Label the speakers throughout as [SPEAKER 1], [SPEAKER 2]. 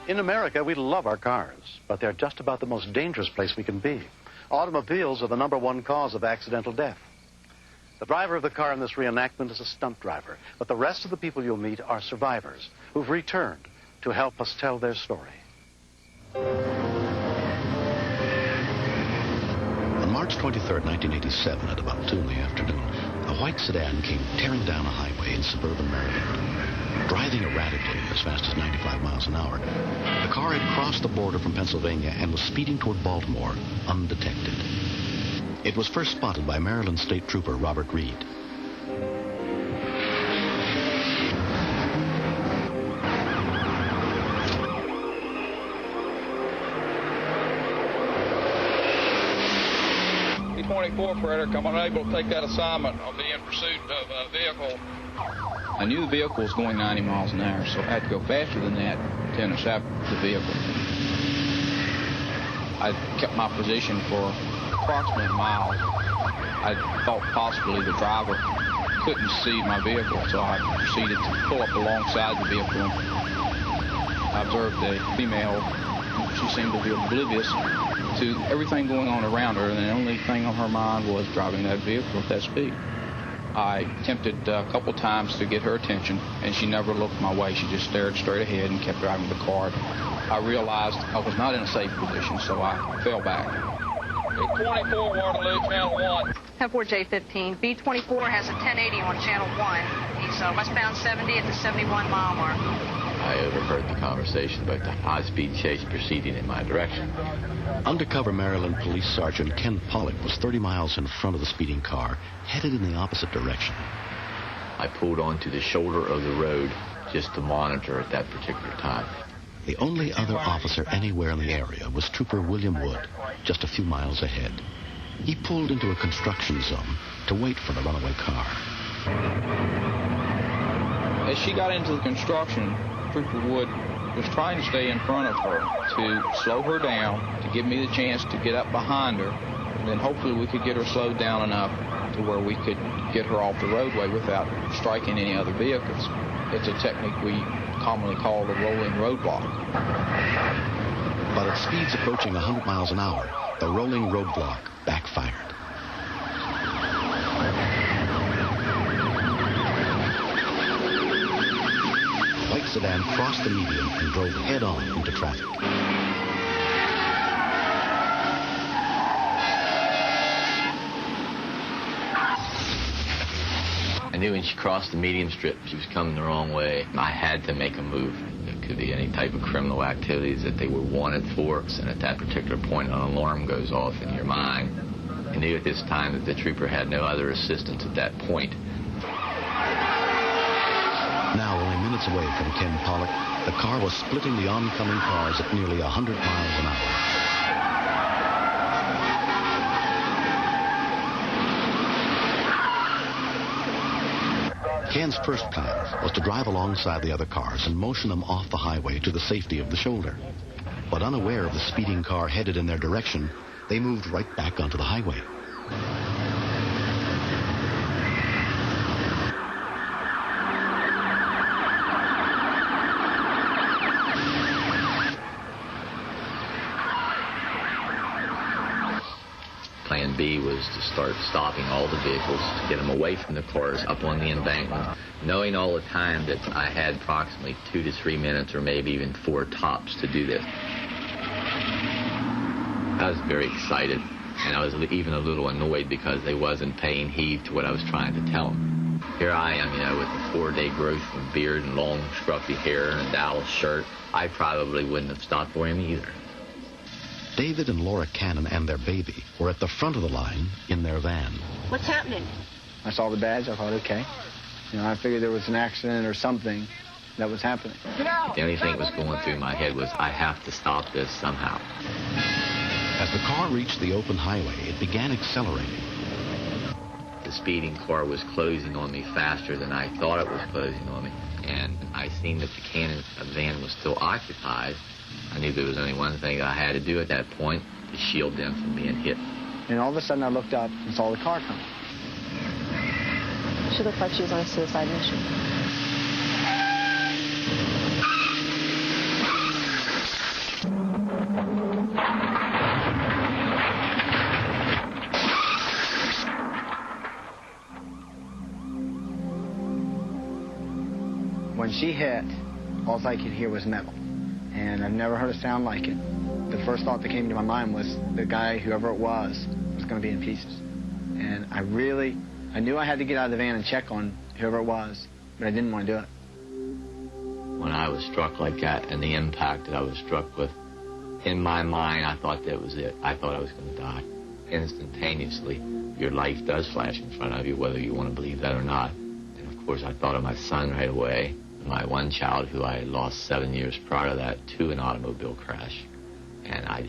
[SPEAKER 1] In America, we love our cars, but they're just about the most dangerous place we can be. Automobiles are the #1 cause of accidental death. The driver of the car in this reenactment is a stunt driver, but the rest of the people you'll meet are survivors who've returned to help us tell their story.
[SPEAKER 2] On March 23rd, 1987, at about 2 in the afternoon, a white sedan came tearing down a highway in suburban Maryland. Driving erratically as fast as 95 miles an hour, the car had crossed the border from Pennsylvania and was speeding toward Baltimore undetected. It was first spotted by Maryland State Trooper Robert Reed.
[SPEAKER 3] B-24, Frederick, I'm unable to take that assignment. I'll be in pursuit of a vehicle. I knew the vehicle was going 90 miles an hour, so I had to go faster than that to intercept the vehicle. I kept my position for approximately a mile. I thought possibly the driver couldn't see my vehicle, so I proceeded to pull up alongside the vehicle. I observed a female. She seemed to be oblivious to everything going on around her, and the only thing on her mind was driving that vehicle at that speed. I attempted a couple times to get her attention, and she never looked my way. She just stared straight ahead and kept driving the car. I realized I was not in a safe position, so I fell back. B-24, Waterloo, Channel 1.
[SPEAKER 4] 10-4J-15. B-24 has a 1080 on Channel 1. He's westbound 70 at the 71-mile mark.
[SPEAKER 5] I overheard the conversation about the high-speed chase proceeding in my direction.
[SPEAKER 2] Undercover Maryland Police Sergeant Ken Pollock was 30 miles in front of the speeding car, headed in the opposite direction.
[SPEAKER 5] I pulled onto the shoulder of the road just to monitor at that particular time.
[SPEAKER 2] The only other officer anywhere in the area was Trooper William Wood, just a few miles ahead. He pulled into a construction zone to wait for the runaway car.
[SPEAKER 3] As she got into the construction, Trooper Wood was trying to stay in front of her to slow her down, to give me the chance to get up behind her, and then hopefully we could get her slowed down enough to where we could get her off the roadway without striking any other vehicles. It's a technique we commonly call the rolling roadblock.
[SPEAKER 2] But at speeds approaching 100 miles an hour, the rolling roadblock backfired. White sedan crossed the median and drove head-on into traffic.
[SPEAKER 5] I knew when she crossed the median strip, she was coming the wrong way. I had to make a move. It could be any type of criminal activities that they were wanted for. And at that particular point, an alarm goes off in your mind. I knew at this time that the trooper had no other assistance at that point.
[SPEAKER 2] Now, only minutes away from Ken Pollock, the car was splitting the oncoming cars at nearly 100 miles an hour. Ken's first plan was to drive alongside the other cars and motion them off the highway to the safety of the shoulder. But unaware of the speeding car headed in their direction, they moved right back onto the highway.
[SPEAKER 5] Plan B was to start stopping all the vehicles to get them away from the cars up on the embankment, knowing all the time that I had approximately 2 to 3 minutes or maybe even 4 tops to do this. I was very excited, and I was even a little annoyed because they wasn't paying heed to what I was trying to tell them. Here I am, with a 4-day growth of beard and long scruffy hair and a Dallas shirt. I probably wouldn't have stopped for him either.
[SPEAKER 2] David and Laura Cannon and their baby were at the front of the line in their van.
[SPEAKER 4] What's happening?
[SPEAKER 6] I saw the badge. I thought, okay. I figured there was an accident or something that was happening.
[SPEAKER 5] The only thing that was going through my head was, I have to stop this somehow.
[SPEAKER 2] As the car reached the open highway, it began accelerating.
[SPEAKER 5] The speeding car was closing on me faster than I thought it was closing on me. And I seen that the Cannon van was still occupied. I knew there was only one thing I had to do at that point to shield them from being hit.
[SPEAKER 6] And all of a sudden I looked up and saw the car coming.
[SPEAKER 7] She looked like she was on a suicide mission.
[SPEAKER 6] When she hit, all I could hear was metal. And I've never heard a sound like it. The first thought that came to my mind was the guy, whoever it was going to be in pieces. And I knew I had to get out of the van and check on whoever it was, but I didn't want to do it.
[SPEAKER 5] When I was struck like that and the impact that I was struck with, in my mind, I thought that was it. I thought I was going to die. Instantaneously, your life does flash in front of you, whether you want to believe that or not. And of course, I thought of my son right away, my one child who I had lost 7 years prior to that to an automobile crash. And I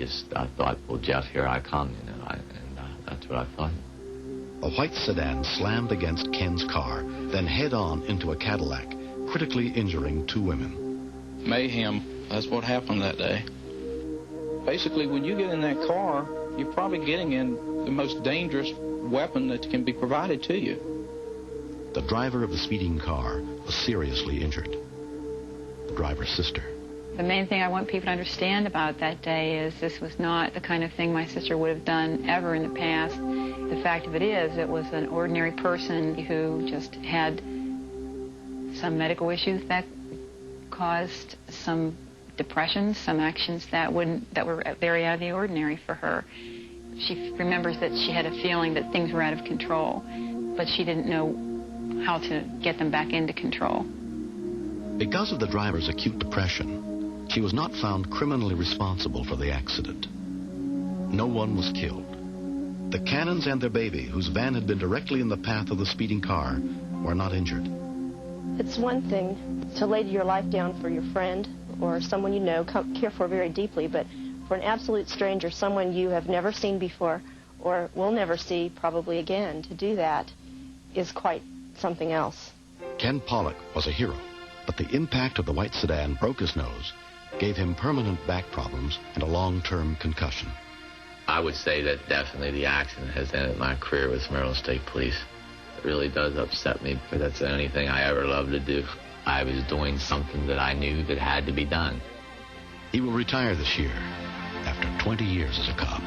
[SPEAKER 5] thought, well, Jeff, here I come, you know, and that's what I thought.
[SPEAKER 2] A white sedan slammed against Ken's car, then head-on into a Cadillac, critically injuring 2 women.
[SPEAKER 3] Mayhem, that's what happened that day. Basically, when you get in that car, you're probably getting in the most dangerous weapon that can be provided to you.
[SPEAKER 2] The driver of the speeding car was seriously injured. The driver's sister.
[SPEAKER 7] The main thing I want people to understand about that day is this was not the kind of thing my sister would have done ever in the past. The fact of it is, it was an ordinary person who just had some medical issues that caused some depression, some actions that were very out of the ordinary for her. She remembers that she had a feeling that things were out of control, but she didn't know how to get them back into control.
[SPEAKER 2] Because of the driver's acute depression, she was not found criminally responsible for the accident. No one was killed. The Cannons and their baby, whose van had been directly in the path of the speeding car, were not injured.
[SPEAKER 8] It's one thing to lay your life down for your friend or someone you know, care for very deeply, but for an absolute stranger, someone you have never seen before or will never see probably again, to do that is quite something else.
[SPEAKER 2] Ken Pollock was a hero, but the impact of the white sedan broke his nose, gave him permanent back problems and a long-term concussion.
[SPEAKER 5] I would say that definitely the accident has ended my career with Maryland State Police. It really does upset me, but that's the only thing I ever loved to do. I was doing something that I knew that had to be done.
[SPEAKER 2] He will retire this year after 20 years as a cop.